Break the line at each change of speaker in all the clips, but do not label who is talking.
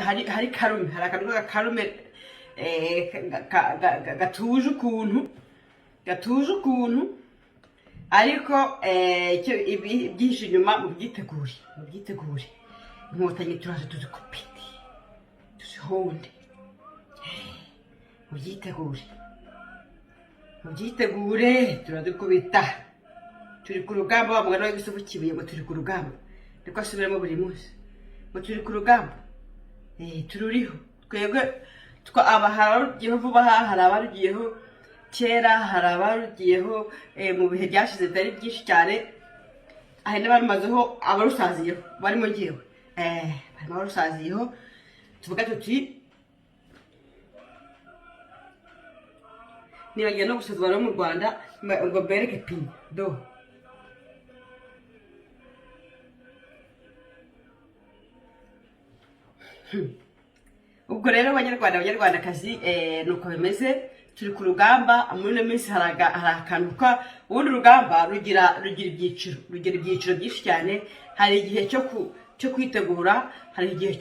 hari karume, hari akantu k'agakarume gatuje ukuntu ariko ibyihishe inyuma mubyitegure inkotanyi turaje tuzikopete tuzihonde mubyitegure turadukubita turi ku rugamba wa mugana w'Igisovu kibuye ngo turi ku rugamba niko asubiramo buri munsi ngo turi ku rugamba tururiho twebwe abaharugiyeho vuba aha hari abarugiyeho kera hari abarugiyeho mu bihe byashize byari byinshi cyane hari n'abarimazeho abarusaziyeho barimo ngewe barimo abarusaziyeho tuvuga tuti nibagiye no gusuzwa no mu Rwanda ngo bereke pini do ubwo rero abanyarwandakazi nuko bimeze turi ku rugamba muri no minsi hari akantu ubundi urugamba rugira ibyiciro byinshi cyane hari igihe cyo kwitegura hari igihe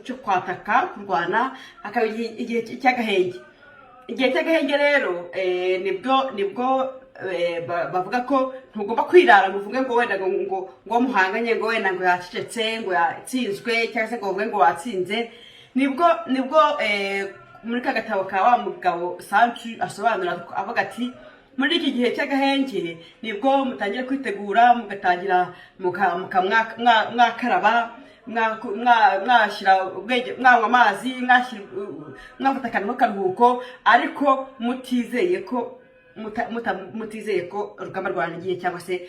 cyo kwataka kurwana hakaba igihe cy'agahenge rero nibwo bavuga ko ntugomba kwirara ngo uvuge ngo wenda ngo muhanganye ngo wenda ngo yacecetse ngo yatsinzwe cyangwa se ngo uvuge ngo watsinze nibwo muri ka gatabo ka wa mugabo Sanchu asobanura avuga ati muri iki gihe cy'agahenge nibwo mutangira kwitegura mugatangira mwakaraba mwashyira ubwenge mwanywa amazi mwafata akantu k'akaruhuko ariko mutizeye ko urugamba rwarangiye cyangwa se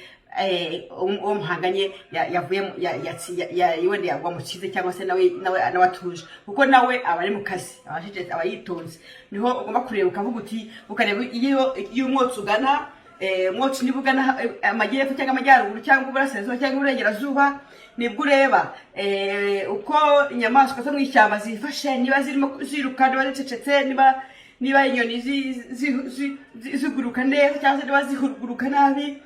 uwo muhanganye wenda wamukize cyangwa se nawe atuje kuko nawe aba ari mu kazi aba yitonze niho ugomba kureba ukavuga uti ukareba iyo umwotsi ugana umwotsi niba ugana amajyepfo cyangwa amajyaruguru cyangwa uburasirazuba cyangwa uburengerazuba nibwo ureba uko inyamaswa zo mu ishyamba zifashe niba zirimo ziruka niba zicecetse niba inyoni ziguruka neza cyangwa se niba ziguruka nabi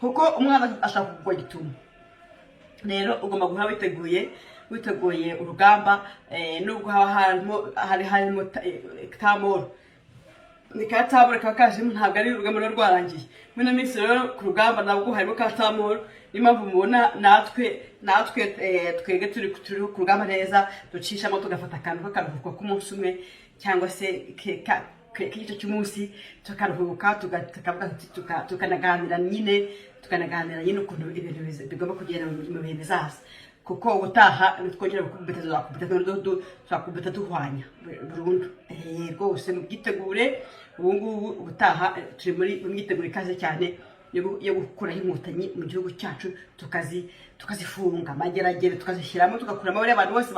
kuko umwana ashaka kugwa gituma rero ugomba guhora witeguye urugamba nubwo harimo tamoro ni ka tamoro kaba kajemo ntabwo ari urugamba ruba rwarangiye muri ino minsi rero ku rugamba nabwo harimo ka tamoro niyo mpamvu mubona natwe twebwe turi ku rugamba neza ducishamo tugafata akantu k'akaruhuko k'umunsi umwe cyangwa se k'igice cy'umunsi tukaruhuka tukanaganira nyine ukuntu ibintu bigomba kugenda mu bihe bizaza kuko ubutaha twongera tuzakubita duhwanya burundu rwose mubyitegure ubu ngubu ubutaha turi mu myiteguro ikaze cyane yo gukuraho inkotanyi mu gihugu cyacu tukazifunga mageragere tukazishyiramo tugakuramo bariya abantu bose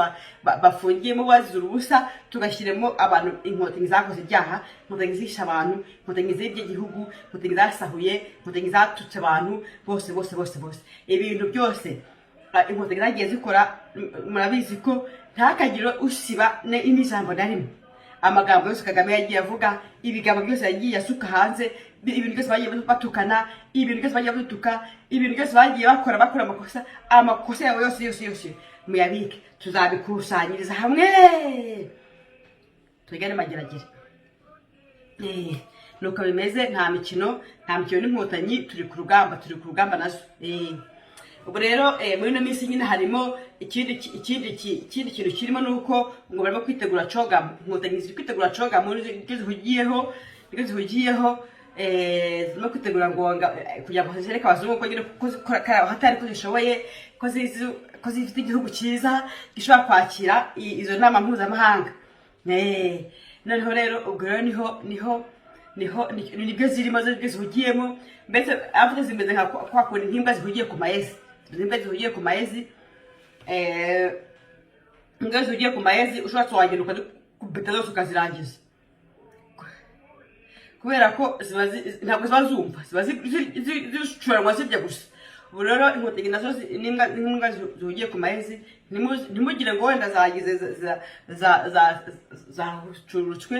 bafungiyemo bazize ubusa tugashyiramo abantu inkotanyi zakoze ibyaha inkotanyi zishe abantu inkotanyi zibye igihugu inkotanyi zasahuye inkotanyi zatutse abantu bose ibintu byose inkotanyi zagiye zikora murabizi ko ntakagire usiba n'ijambo na rimwe amagambo yose Kagame yagiye avuga ibigambo byose yagiye asuka hanze ibintu byose bagiye batukana ibintu byose bagiye batuka ibintu byose bagiye bakora amakosa yabo yose muyabike tuzabikusanyiriza hamwe tugane mageragere nuko bimeze nta mikino n'inkotanyi turi ku rugamba nazo ubwo rero muri ino minsi nyine harimo ikindi kintu kirimo nuko ngo barimo kwitegura cogamu inkotanyi ziri kwitegura cogamu nibyo zihugiyeho zirimo kwitegura ngo kugira ngo zereke abazungu ko nyine hatari ko zishoboye ko zifite igihugu cyiza gishobora kwakira izo nama mpuzamahanga noneho rero ubwo rero nibyo zirimo zihugiyemo mbese avuga zimeze nka kwa kuntu inkimbwa zihugiye ku mayezi imbwa zihugiye ku mayezi ushobora wagenda ukazikubita zose ukazirangiza kubera ko ntabwo ziba zumva ziba zicuranwa zirya gusa ubu rero inkotanyi nazo n'imbwa zihugiye ku mayezi ntimugire ngo wenda zagize zacurutswe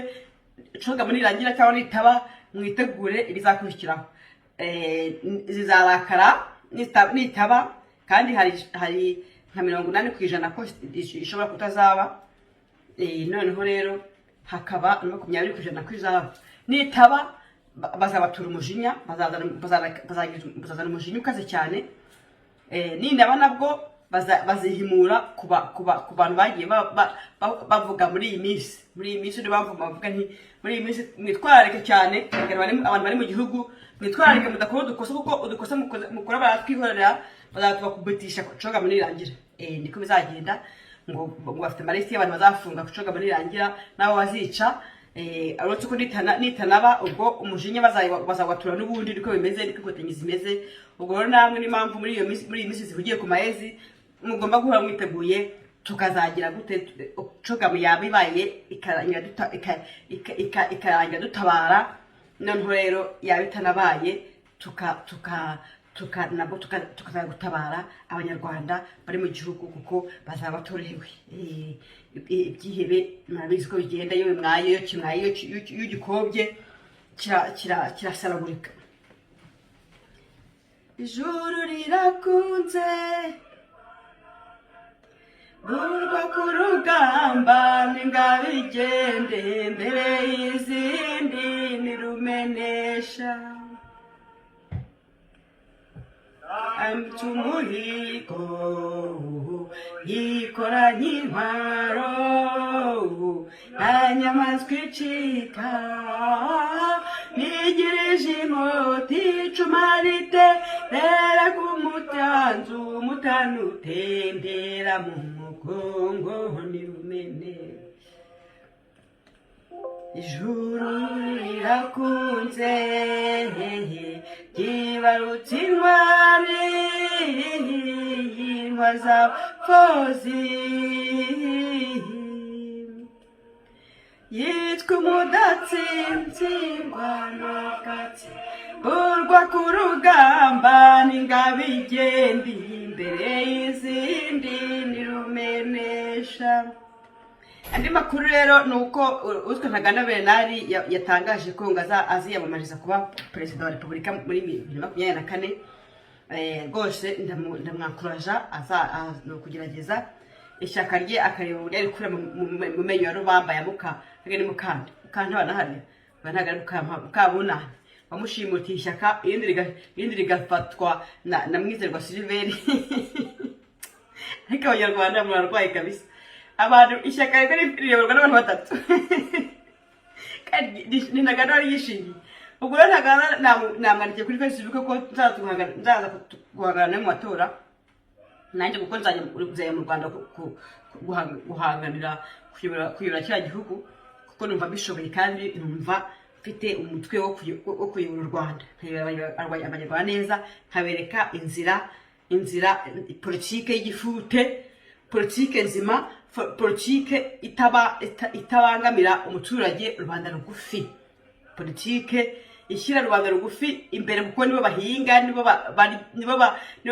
cogamu nirangira cyangwa nitaba mwitegure ibizakurikiraho zizarakara nitaba kandi hari nka 80% ko ishobora kutazaba noneho rero hakaba 20% kw'ijana nitaba bazabatura umujinya, bazazana umujinya ukaze cyane. Nindaba nabwo bazihimura ku bantu bagiye bavuga muri iyi minsi niyo mpamvu bavuga nti muri iyi minsi mwitwararike cyane abantu bari mu gihugu, mwitwararike mudakora udukosa kuko udukosa mukora baratwihorera, bazatubakubitisha coga muri irangira. Niko bizagenda, ngo bafite amalisi y'abantu bazafunga coga muri irangira nabo bazica. Uretse ko nitanaba ubwo umujinya bazawatura n'ubundi, niko bimeze, niko inkotanyi zimeze. Ubwo rero namwe n'impamvu muri iyi minsi zivugiye ku mahezi mugomba guhora mwiteguye, tukazagira gute coga yabibaye ikarangira dutabara. Noneho rero yaba itanabaye nabwo tukaza gutabara abanyarwanda bari mu gihugu kuko bazaba batorohewe. Ibyihebe murabizi ko bigenda, yewe mwaye iyo ugikobye kirasaragurika. Ijuru rirakunze burwa ku rugamba n'ingabo igende, mbere y'izindi nirumenesha. Umuhigo yikoranye intwaro, nta nyamaswa icika, nigirije inkota icuma ritera ku mutanzu, umutana utembera mu mugongo nirumene. Ijuru rirakunze ryibarutse intwari, intwa z'apfozi, yitwa umudatsintsindwa n'akatsi, burwa ku rugamba n'ingabo igenda, imbere y'izindi nirumenesha. Andi makuru rero nuko uzwe Ntaganda Bernard yatangaje ko aziyamamariza kuba perezida wa Repubulika muri 2024. Rwose ndamwakuraja no kugerageza ishyaka rye akareba uburyo ari kure mu menyo ya rubamba ya mukageni mukanda banahari banagara mukabunani bamushimutiye ishyaka irindi rigafatwa na Mwizerwa Silveri. Ariko abanyarwanda murarwaye kabisa, abantu ishyaka riyoborwa n'abantu batatu kandi ni Ntaganda wari yishingiye. Ubwo rero Ntaganda namwandikiye kuri Facebook ko nzaza guhangana mu matora nanjye, kuko nzajya mu Rwanda guhanganira kuyobora kiriya gihugu, kuko numva bishoboye kandi numva mfite umutwe wo kuyobora u Rwanda, abanyarwanda neza, nkabereka inzira politike y'igifute, politike nzima, politike itabangamira umuturage, rubanda rugufi, politike ishyira rubanda rugufi imbere, kuko nibo bahinga, nibo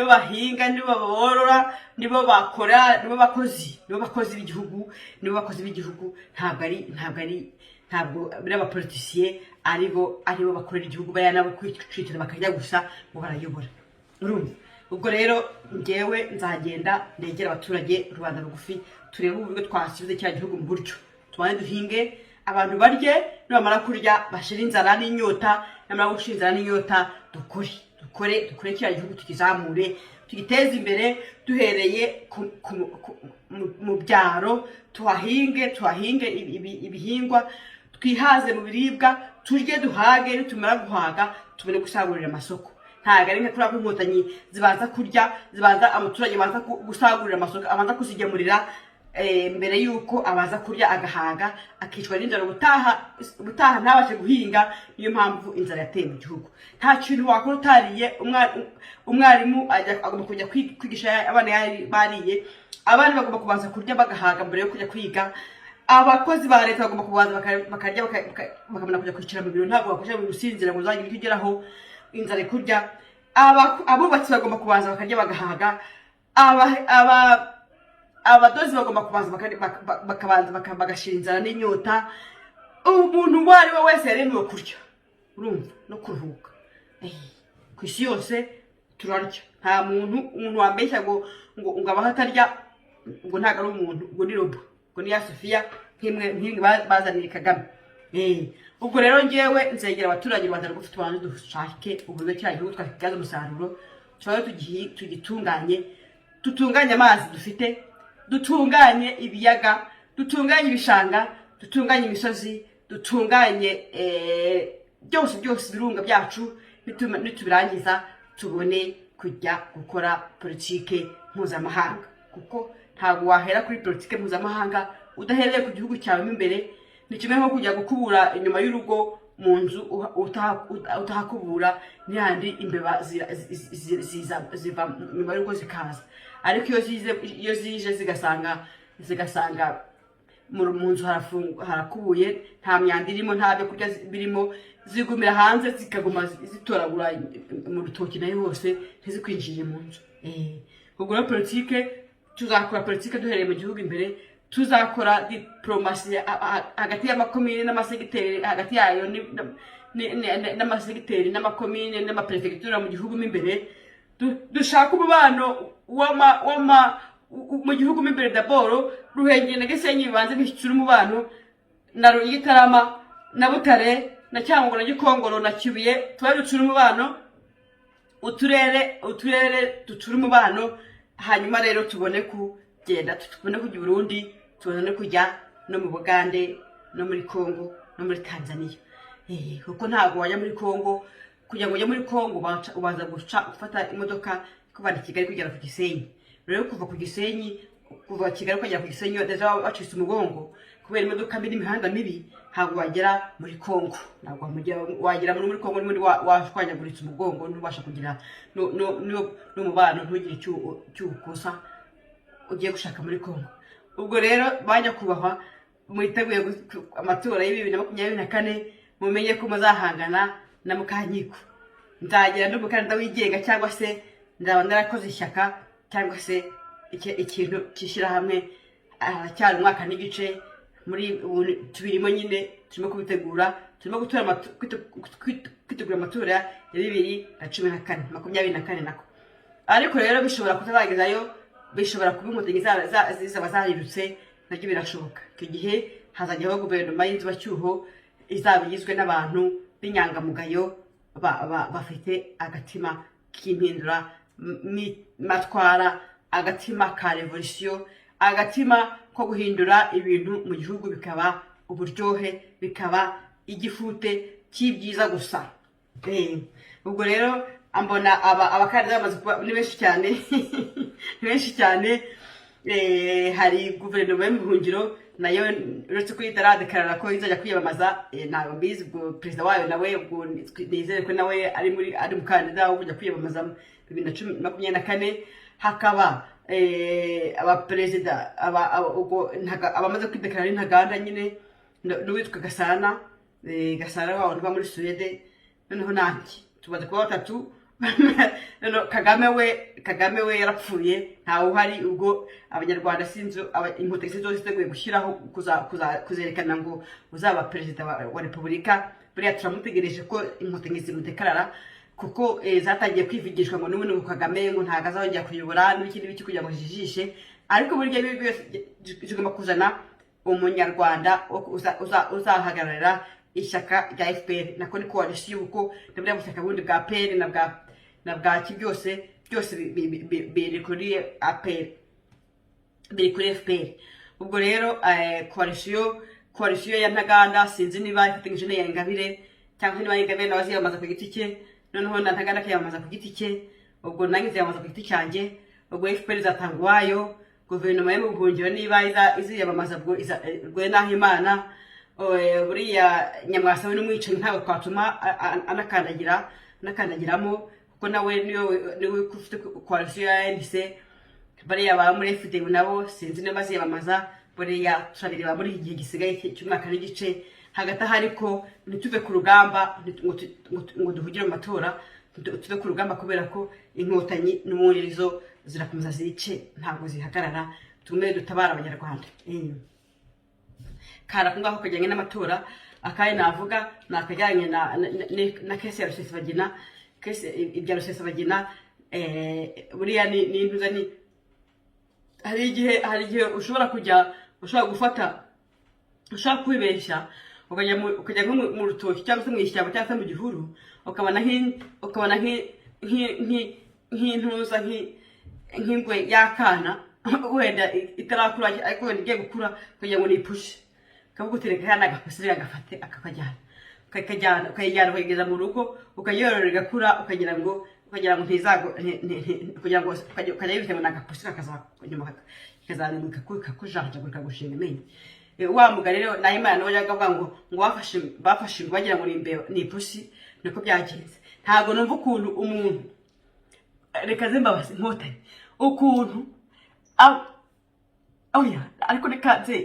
bahinga, nibo borora, nibo bakora, nibo bakozi b'igihugu, ntabwo abapolitisiye aribo bakorera igihugu, baya nabo kwicira bakajya gusa ngo barayobora. Urumva? Ubwo rero njyewe nzagenda ndegera abaturage, rubanda rugufi, turebe uburyo twasubiza cya gihugu mu buryo, tubane duhinge, abantu barye, nibamara kurya bashira inzara n'inyota, namara gushira inzara n'inyota dukore cya gihugu, tukizamure, tugiteze imbere, duhereye mu byaro, tuhahinge ibihingwa, twihaze mu biribwa, turye duhage, nitumara guhaga tubone gusagurira amasoko. Ntago ari nka kuri inkotanyi zibanza kurya, abaturage baza gusagurira amasoko, abanza kuzigemurira mbere yuko abaza kurya agahaga, akicwa n'inzara, ubutaha ntabashe guhinga. Niyo mpamvu inzara yateye mu gihugu. Nta kintu wakora utariye. Umwarimu agomba kujya kwigisha abana bariye, abana bagomba kubanza kurya bagahaga mbere yo kujya kwiga. Abakozi ba leta bagomba kubanza bakarya bakabona kujya kwicara mu biro, ntabwo bakujya mu gusinzira ngo uzagire icyo ugeraho inzara kurya. Abubatsi bagomba kubanza bakarya bagahaga, abadozi bagomba kubanza bagashira inzara n'inyota. Umuntu uwo ari we wese yaremewe kurya, urumva, no kuruhuka. Ku isi yose turarya, nta umuntu wambeshya ngo abaho atarya, ngo ntabwo ari umuntu, ngo ni robo, ngo ni ya Sofiya nk'imwe bazaniye Kagame. Ubwo rero ngewe nzegera abaturage Rwanda rwo tubanze dushake uburyo cya gihugu twakibyaza umusaruro, tubaye tugitunganye, dutunganye amazi dufite, dutunganye ibiyaga, dutunganye ibishanga, dutunganye imisozi, dutunganye byose birunga byacu, nitubirangiza tubone kujya gukora politike mpuzamahanga, kuko ntabwo wahera kuri politike mpuzamahanga udahereye ku gihugu cyawe imbere. Ni kimwe nko kujya gukubura inyuma y'urugo mu nzu utahakubura n'ihandi imbeba ziva inyuma y'urugo zikaza, ariko iyo zije zigasanga mu nzu harakubuye, nta myanda irimo, nta byo kurya birimo, zigumira hanze zikaguma zitoragura mu rutoki nayo hose ntizikwinjije mu nzu. Ubwo rero tuzakora politike duhereye mu gihugu imbere, tuzakora diplomasi hagati y'amakomine n'amasegiteri, hagati yayo n'amasegiteri n'amakomine n'amaperefegitura mu gihugu imbere, dushaka umubano mu gihugu imbere. Daboro Ruhengeri na Gisenyi bibanze bishyura umubano na Gitarama na Butare na Cyangugu na Gikongoro na Kibuye, tuba ducura umubano, uturere ducura umubano, hanyuma rero tubone kugenda, tubone kujya i Burundi, tubone kujya no mu Bugande no muri Kongo no muri Tanzania. Kuko ntabwo wajya muri Kongo, kugira ngo ujye muri Kongo ubanza gufata imodoka kuva i Kigali kugera ku Gisenyi. Rero kuva ku Gisenyi, kuva Kigali kugera ku Gisenyi wacitse umugongo kubera imodoka mbi n'imihanda mibi, ntabwo wagera muri Kongo, ntabwo wagera muri Kongo n'ubundi washwanyaguritse umugongo, ntubasha kugira n'umubano, ntugire icyo ukosa ugiye gushaka muri Kongo. Ubwo rero banyakubahwa, mwiteguye amatora y'2024, mumenye ko muzahangana na Mukankiko. Nzagira n'umukandida wigenga, cyangwa se nzaba narakoze ishyaka, cyangwa se ikintu cy'ishyirahamwe. Cyari umwaka n'igice tubirimo nyine, turimo kubitegura, turimo kwitegura amatora ya 2024 nako. Ariko rero bishobora kutazagezayo, bishobora kuba inkotanyi zizaba zarirutse, nabyo birashoboka. Icyo gihe hazajyaho guverinoma y'inzibacyuho izaba igizwe n'abantu b'inyangamugayo bafite agatima k'impindura matwara, agatima ka revolisiyo, agatima ko guhindura ibintu mu gihugu bikaba uburyohe, bikaba igifute cy'ibyiza gusa. Ubwo rero ambona abakandida bamaze kuba ni benshi cyane benshi cyane. Hari guverinoma y'ubuhungiro nayo uretse ko itaradekarara ko izajya kwiyamamaza, ntabwo mbizi. Ubwo perezida wayo nawe, ubwo nizere ko nawe ari mukandida wo kujya kwiyamamaza 2024. Hakaba abaperezida abamaze kwidekarara intaganda nyine, n'uwitwa Gasana w'abantu ba muri Suwede, noneho nanjye tumaze kuba batatu. Kagame we yarapfuye, ntawe uhari. Ubwo abanyarwanda inkotanyi zose ziteguye gushyiraho kuzerekana ngo uzaba perezida wa repubulika. Buriya turamutegereje ko inkotanyi zimudekarara, kuko zatangiye kwivugishwa ngo n'ubundi ngo Kagame ngo ntabwo azongera kuyobora n'ikindi biki kugira ngo jijishe. Ariko burya ibi byose tugomba kuzana umunyarwanda uzahagararira ishyaka rya FPR, nako ni coalition, kuko ndabura bushyaka bundi bwa PL na bwaki byose biri kuri APR, biri kuri FPR. Ubwo rero coalition ya ntaganda sinzi niba ifatanyije na Ingabire, cyangwa niba Ingabire nawe aziyamamaza ku giti cye, noneho na ntaganda akiyamamaza ku giti cye, ubwo nanjye nziyamamaza ku giti cyanjye. Ubwo FPR izatanga uwayo, guverinoma y'ubuhungiro niba iziyamamaza ubwo Nahimana. Buriya Nyamwasa we n'umwicanyi ntabwo twatuma anakandagiramo, kuko nawe niwe ufite coalition ya NDC. Bariya ba muri FDU nabo sinzi niba baziyamamaza. Buriya turabireba muri iki gihe gisigaye cy'umwaka n'igice hagati aha, ariko ntituve ku rugamba ngo duhugire mu matora, tuve ku rugamba, kubera ko inkotanyi n'umwurizo zirakomeza zice, ntabwo zihagarara. Tume dutabara abanyarwanda. Kara kungaho kajyanye n'amatora, akaye navuga nakajyanye na kese ya Rusesabagina. Kese ibya Rusesabagina, buriya ni intuza, hari igihe ushobora gufata ushaka kwibeshya ukajya nko mu rutoki cyangwa se mu ishyamba cyangwa se mu gihuru ukabona nk'intuza nk'ingwe y'akana wenda itarakura ariko wenda igiye gukura kugira ngo nipushe ukavuga utereka kana agapusi agafate akakajyana ukayijyana ukayigeza mu rugo ukayorora igakura ukagira ngo kugira ngo ukajya yibita ngo nagapusi kakazamuka kakujajagurika gushinga imenye wa mugari rero nayo Imana nawe yagavuga ngo bafashe bagira ngo ni ipusi niko byagenze. Ntabwo numva ukuntu umuntu reka zimbabazi nkotanye ukuntu oya ariko reka nze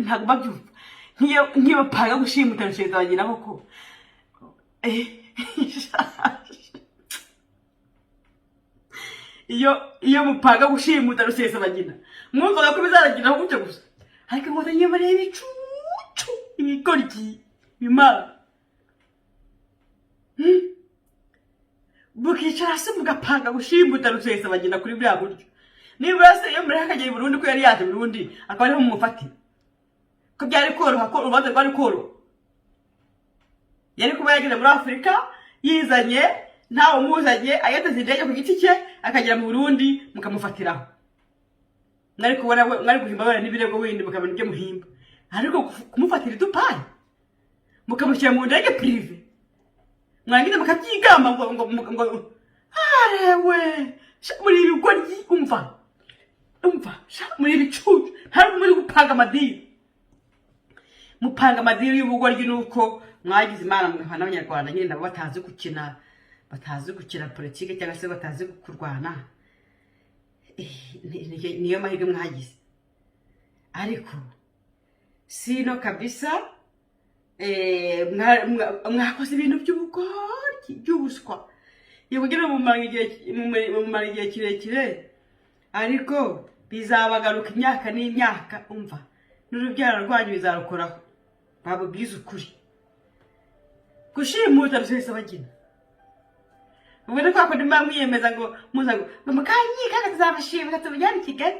ntabwo babyumva nk'iyo bapanga gushimuta rusheza bagira koko iyo mupanga gushimuta rusesa bagina mwumvaga ko bizaragira gutyo gusa ariko nkotanye bareba ibicucu ibikoryi bimara bukicara hasi mugapanga gushimuta rusesa bagina kuri bya buryo nibura se iyo muri hakagera i Burundi ko yari yaje i Burundi akaba ariho mumufatira ko byari koroha ko urubanza rwari koroha yari kuba yageze muri Afurika yizanye ntawe umuzanye agateze indege ku giti cye akagera mu Burundi mukamufatiraho mwari kubona mwari guhimba abana n'ibirego windi mukabona ibyo muhimba ariko kumufatira idupayi mukamushyira mu ndege prive mwangize mukabyigamba ngo arewe muri ibigoryi umva muri ibicucu ntabwo muri gupanga amadini mupanga amadini y'ubugoryi nuko mwagize Imana mugafana n'Abanyarwanda nyine nabo batazi gukina politike cyangwa se batazi kurwana niyo mahirwe mwagize ariko sino kabisa mwakoze ibintu by'ubugoryi by'ubuswa iyo kugira mumara igihe kirekire ariko bizabagaruka imyaka n'imyaka umva n'urubyaro rwanyu bizarukoraho babubwiza ukuri gushimuta rusesa bagina ubwo ni kwa kundi mwiyemeza ngo muza ngo mukanyika katazabashima katubujyana i Kigali